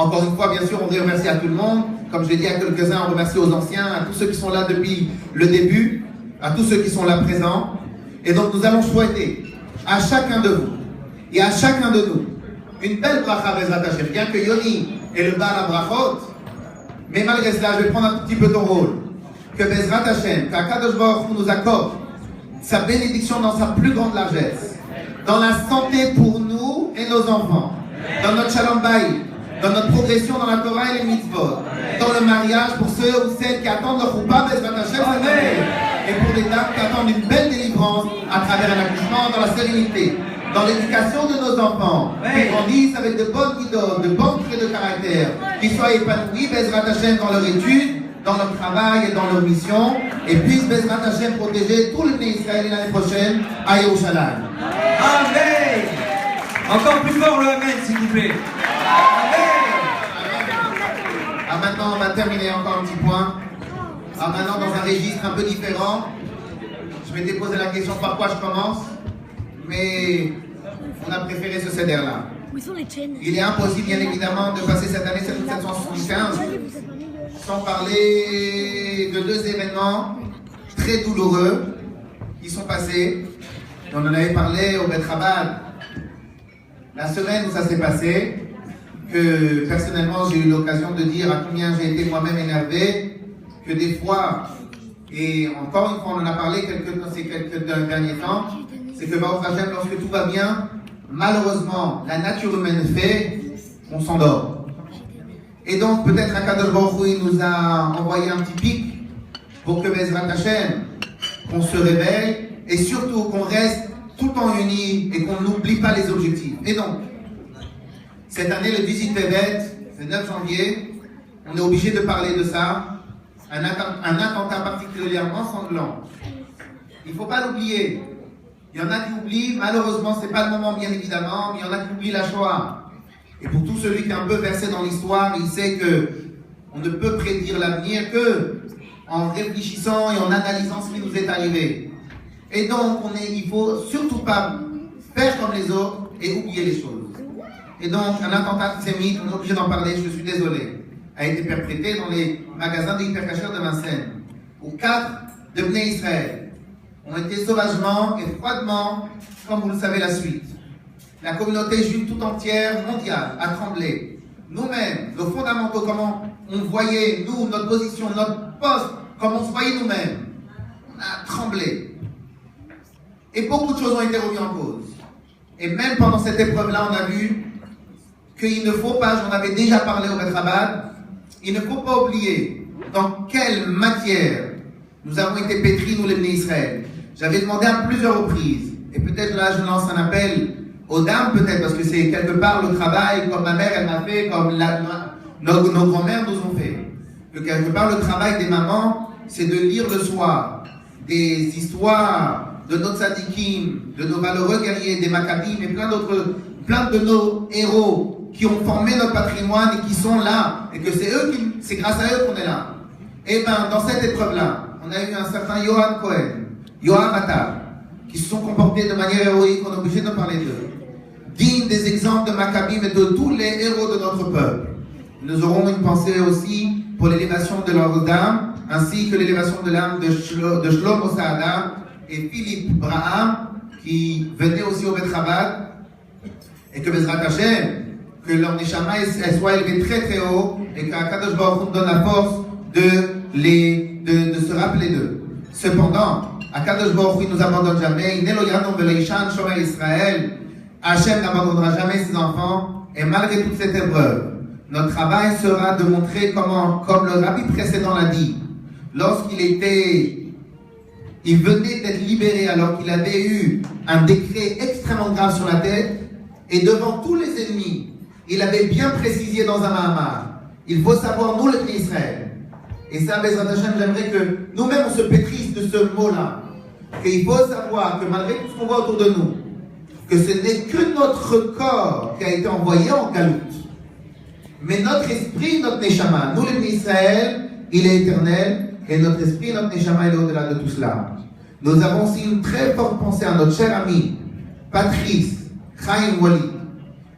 Encore une fois, bien sûr, on remercie à tout le monde. Comme je l'ai dit à quelques-uns, on remercie aux anciens, à tous ceux qui sont là depuis le début, à tous ceux qui sont là présents. Et donc, nous allons souhaiter à chacun de vous et à chacun de nous une belle bracha Bezrat Hashem. Bien que Yoni est le bar à brachot, mais malgré cela, je vais prendre un tout petit peu ton rôle. Que Bezrat Hashem, qu'Akadosh Baruch Hu nous accorde sa bénédiction dans sa plus grande largesse, dans la santé pour nous et nos enfants, dans notre shalom bayit, dans notre progression dans la Torah et les mitzvot, dans le mariage pour ceux ou celles qui attendent leur choupa, Bezrat Hashem, et pour des dames qui attendent une belle délivrance à travers un accouchement dans la sérénité, dans l'éducation de nos enfants, qui grandissent avec de bonnes guidotes, de bons traits de caractère, qui soient épanouis, Bezrat Hashem, dans leur étude, dans leur travail et dans leur mission, et puisse Bezrat Hashem protéger tout le pays Israël l'année prochaine à Yerushalayim. Amen. Encore plus fort le Amen, s'il vous plaît. Amen. Maintenant, on va terminer encore un petit point. Maintenant, dans un registre un peu différent, je m'étais posé la question par quoi je commence, mais on a préféré ce CEDER-là. Il est impossible, bien évidemment, de passer cette année 1775 sans parler de deux événements très douloureux qui sont passés. On en avait parlé au Bet Chabad la semaine où ça s'est passé, que personnellement j'ai eu l'occasion de dire à combien j'ai été moi-même énervé, que des fois, et encore une fois on en a parlé ces quelques derniers temps, c'est que Baruch Hashem, lorsque tout va bien, malheureusement la nature humaine fait, on s'endort. Et donc peut-être Akadosh Baruch Hu nous a envoyé un petit pic pour que Bezrat Hashem, qu'on se réveille et surtout qu'on reste tout le temps unis et qu'on n'oublie pas les objectifs. Et donc, cette année, le 18 Tevet, le 9 janvier, on est obligé de parler de ça, un attentat particulièrement sanglant. Il ne faut pas l'oublier. Il y en a qui oublient, malheureusement, ce n'est pas le moment bien évidemment, mais il y en a qui oublient la Shoah. Et pour tout celui qui est un peu versé dans l'histoire, il sait qu'on ne peut prédire l'avenir que en réfléchissant et en analysant ce qui nous est arrivé. Et donc, il ne faut surtout pas faire comme les autres et oublier les choses. Et donc, un attentat antisémite, on est obligé d'en parler, je suis désolé, a été perpétré dans les magasins de hypercachère de Vincennes, où 4 de Bnei Israël ont été sauvagement et froidement, comme vous le savez, la suite. La communauté juive tout entière, mondiale, a tremblé. Nous-mêmes, nos fondamentaux, comment on voyait, nous, notre position, notre poste, comment on se voyait nous-mêmes, on a tremblé. Et beaucoup de choses ont été remises en cause. Et même pendant cette épreuve-là, on a vu qu'il ne faut pas, j'en avais déjà parlé au Bet Chabad, il ne faut pas oublier dans quelle matière nous avons été pétris, nous les Bnei Israël. J'avais demandé à plusieurs reprises, et peut-être là je lance un appel aux dames, peut-être, parce que c'est quelque part le travail, comme ma mère elle m'a fait, comme nos grands-mères nous ont fait. Que quelque part le travail des mamans, c'est de lire le soir des histoires de nos tzadikim, de nos valeureux guerriers, des maccabim et plein de nos héros qui ont formé notre patrimoine et qui sont là, et que c'est grâce à eux qu'on est là. Et bien, dans cette épreuve-là, on a eu un certain Yohan Cohen, Yohan Matar, qui se sont comportés de manière héroïque, on est obligé de parler d'eux. Dignes des exemples de maccabim et de tous les héros de notre peuple. Nous aurons une pensée aussi pour l'élévation de leurs âmes, ainsi que l'élévation de l'âme de Shlomo Saada, et Philippe Braham, qui venait aussi au Bet Chabad, et que Bezrat Hashem, que leur neshama soit élevé très très haut, et qu'Akadosh Baruch Hu donne la force de se rappeler d'eux. Cependant, Akadosh Baruch Hu ne nous abandonne jamais, Israël, Hashem n'abandonnera jamais ses enfants, et malgré toute cette épreuve, notre travail sera de montrer comment, comme le rabbi précédent l'a dit, il venait d'être libéré alors qu'il avait eu un décret extrêmement grave sur la tête, et devant tous les ennemis, il avait bien précisé dans un mahamar, il faut savoir, nous, le Bnei Israël, et ça, Bezrat Hashem, j'aimerais que nous-mêmes on se pétrisse de ce mot-là, qu'il faut savoir que malgré tout ce qu'on voit autour de nous, que ce n'est que notre corps qui a été envoyé en galoute, mais notre esprit, notre neshama, nous, le Bnei Israël, il est éternel, et notre esprit, notre neshama, il est au-delà de tout cela. Nous avons aussi une très forte pensée à notre cher ami, Patrice Chaim Walid,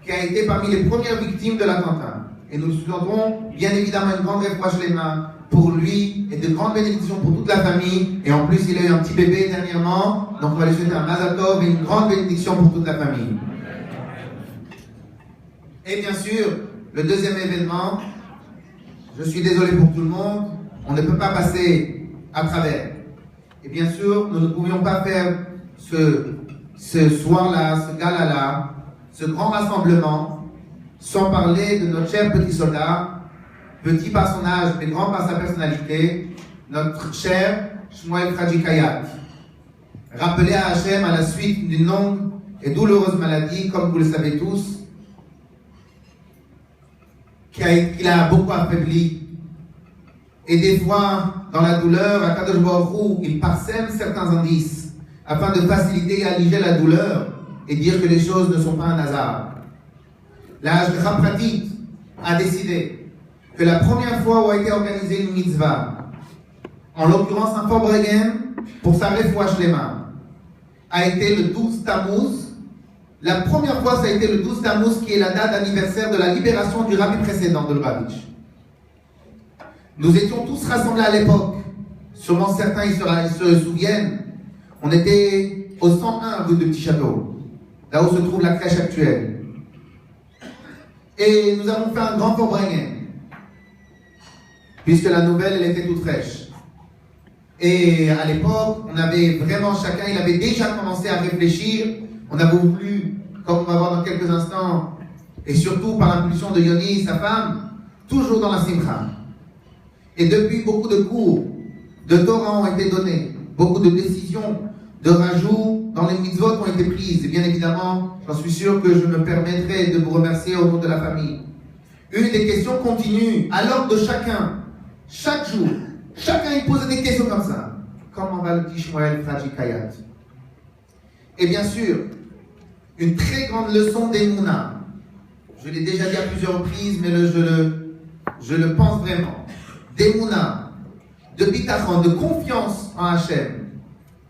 qui a été parmi les premières victimes de l'attentat. et nous souhaiterons bien évidemment une grande réfouache les mains pour lui et de grandes bénédictions pour toute la famille. Et en plus, il a eu un petit bébé dernièrement, donc on va lui souhaiter un Mazal Tov et une grande bénédiction pour toute la famille. Et bien sûr, le deuxième événement, je suis désolé pour tout le monde, on ne peut pas passer à travers. Et bien sûr, nous ne pouvions pas faire ce soir-là, ce gala-là, ce grand rassemblement, sans parler de notre cher petit soldat, petit par son âge, mais grand par sa personnalité, notre cher Shmuel Fraji Kayat, rappelé à Hachem à la suite d'une longue et douloureuse maladie, comme vous le savez tous, qu'il a beaucoup affaibli. Et des fois, dans la douleur, à Kadosh Baruch Hu, il parsème certains indices afin de faciliter et alléger la douleur et dire que les choses ne sont pas un hasard. La Hashgacha Pratit a décidé que la première fois où a été organisée une mitzvah, en l'occurrence un Forbregen, pour sa refouach lema, a été le 12 Tammuz. La première fois, ça a été le 12 Tammuz, qui est la date d'anniversaire de la libération du rabbi précédent de Lubavitch. Nous étions tous rassemblés à l'époque. Sûrement certains ils se souviennent. On était au 101 rue de Petit Château, là où se trouve la crèche actuelle. Et nous avons fait un grand Forbregen, puisque la nouvelle, elle était toute fraîche. Et à l'époque, on avait vraiment chacun, il avait déjà commencé à réfléchir. On a voulu, comme on va voir dans quelques instants, et surtout par l'impulsion de Yoni, sa femme, toujours dans la simcha. Et depuis, beaucoup de cours de Torah ont été donnés, beaucoup de décisions, de rajouts dans les mitzvot ont été prises. Et bien évidemment, j'en suis sûr que je me permettrai de vous remercier au nom de la famille. Une des questions continue, à l'ordre de chacun, chaque jour. Chacun y pose des questions comme ça. Comment va le petit Shmuel Fraji Kayat? Et bien sûr, une très grande leçon d'Emouna. Je l'ai déjà dit à plusieurs reprises, mais je le pense vraiment. D'Emouna, de bitachon, de confiance en Hachem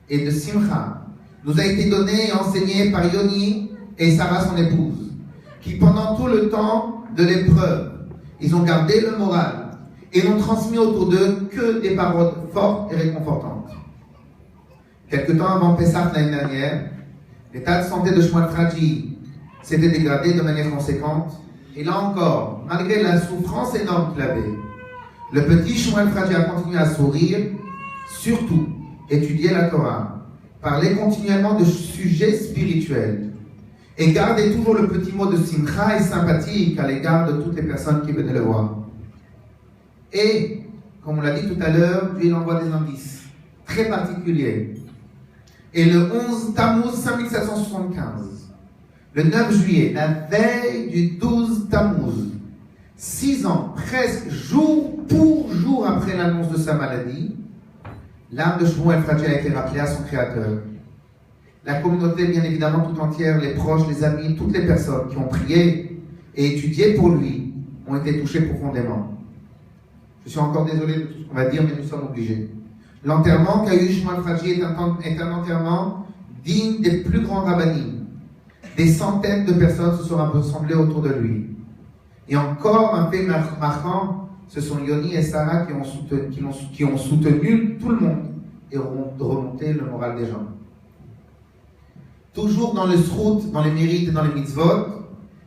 et de simcha, nous a été donné et enseigné par Yoni et Sarah, son épouse, qui pendant tout le temps de l'épreuve, ils ont gardé le moral et n'ont transmis autour d'eux que des paroles fortes et réconfortantes. Quelque temps avant Pessah l'année dernière, l'état de santé de Shmuel Fraji s'était dégradé de manière conséquente, et là encore, malgré la souffrance énorme qu'il avait, le petit Shmuel Fraji a continué à sourire, surtout étudier la Torah, parler continuellement de sujets spirituels, et garder toujours le petit mot de simcha et sympathique à l'égard de toutes les personnes qui venaient le voir. Et, comme on l'a dit tout à l'heure, Dieu il envoie des indices très particuliers. Et le 11 Tammuz 5775, le 9 juillet, la veille du 12 Tammuz, 6 ans, presque jour pour jour après l'annonce de sa maladie, l'âme de Shmuel Fraji a été rappelée à son créateur. La communauté, bien évidemment, tout entière, les proches, les amis, toutes les personnes qui ont prié et étudié pour lui, ont été touchées profondément. Je suis encore désolé de tout ce qu'on va dire, mais nous sommes obligés. L'enterrement qu'a eu Shmuel Fraji est un enterrement digne des plus grands rabbinim. Des centaines de personnes se sont rassemblées autour de lui. Et encore un fait marquant, ce sont Yoni et Sarah qui ont soutenu tout le monde et ont remonté le moral des gens. Toujours dans le srout, dans les mérites et dans les mitzvot,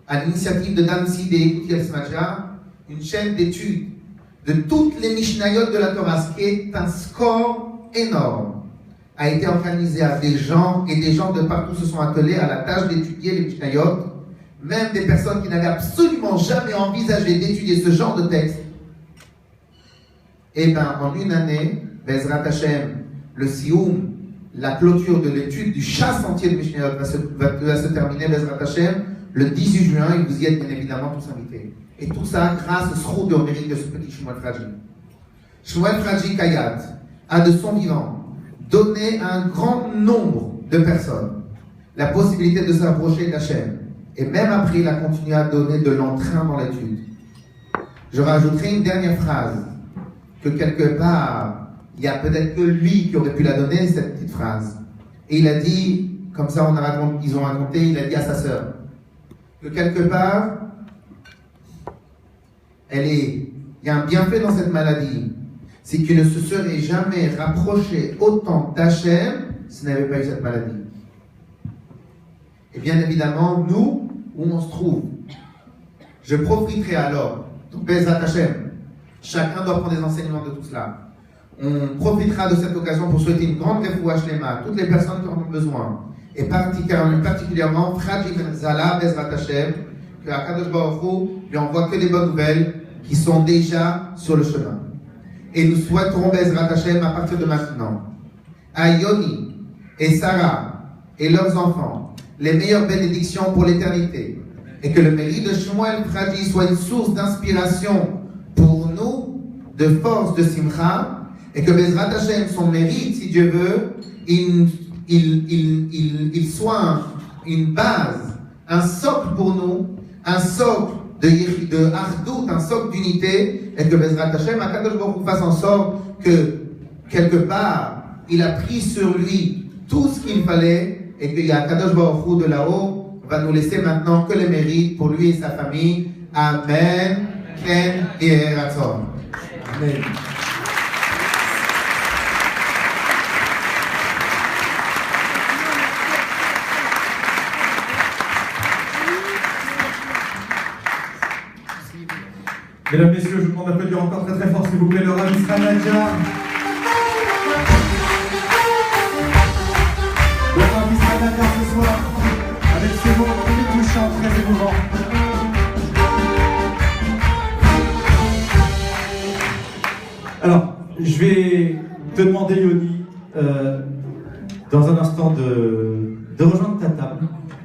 à l'initiative de Dan Sid et Ekuti Smadja, une chaîne d'études de toutes les Mishnayot de la Torah, ce qui est un score énorme, a été organisé à des gens, et des gens de partout se sont attelés à la tâche d'étudier les Mishnayot, même des personnes qui n'avaient absolument jamais envisagé d'étudier ce genre de texte. Et bien, en une année, Bezrat Hashem, le Sioum, la clôture de l'étude du chasse entier de Mishnayot va se terminer, Bezrat Hashem, le 18 juin, et vous y êtes bien évidemment tous invités. Et tout ça grâce au sroud et au mérite de ce petit Shmuel Fraji. Shmuel Fraji Kayat a de son vivant donné à un grand nombre de personnes la possibilité de s'approcher d'Hachem. Et même après, il a continué à donner de l'entrain dans l'étude. Je rajouterai une dernière phrase, que quelque part, il y a peut-être que lui qui aurait pu la donner, cette petite phrase. Et il a dit, comme ça ils ont raconté, il a dit à sa sœur, que quelque part, il y a un bienfait dans cette maladie, c'est qu'il ne se serait jamais rapproché autant d'Hachem s'il n'avait pas eu cette maladie. Et bien évidemment, nous, où on se trouve, je profiterai alors, donc Bezrat Hachem, chacun doit prendre des enseignements de tout cela. On profitera de cette occasion pour souhaiter une grande refoua shlema à toutes les personnes qui en ont besoin, et particulièrement Fradi Ben Zala Bezrat Hachem, que Akadosh Baruch Hu lui envoie que des bonnes nouvelles qui sont déjà sur le chemin. Et nous souhaiterons Bezrat Hachem à partir de maintenant à Yoni et Sarah et leurs enfants les meilleures bénédictions pour l'éternité, et que le mérite de Shmuel Fradi soit une source d'inspiration pour nous, de force, de simcha, et que Bezrat Hachem, son mérite, si Dieu veut, il soit une base, un socle pour nous, un socle de Ardout, un socle d'unité, et que Bezrat Hachem, Akadosh Baruch Hu fasse en sorte que, quelque part, il a pris sur lui tout ce qu'il fallait, et qu'il y a Akadosh Baruch Hu de là-haut, va nous laisser maintenant que les mérites pour lui et sa famille. Amen. Ken et Ratzon. Amen. Mesdames, Messieurs, je vous demande d'applaudir encore très très fort, s'il vous plaît, le Rav Israël Nadja. Le Rav Israël Nadja ce soir, avec ses mots très touchants, très émouvants. Alors, je vais te demander, Yoni, dans un instant de rejoindre ta table.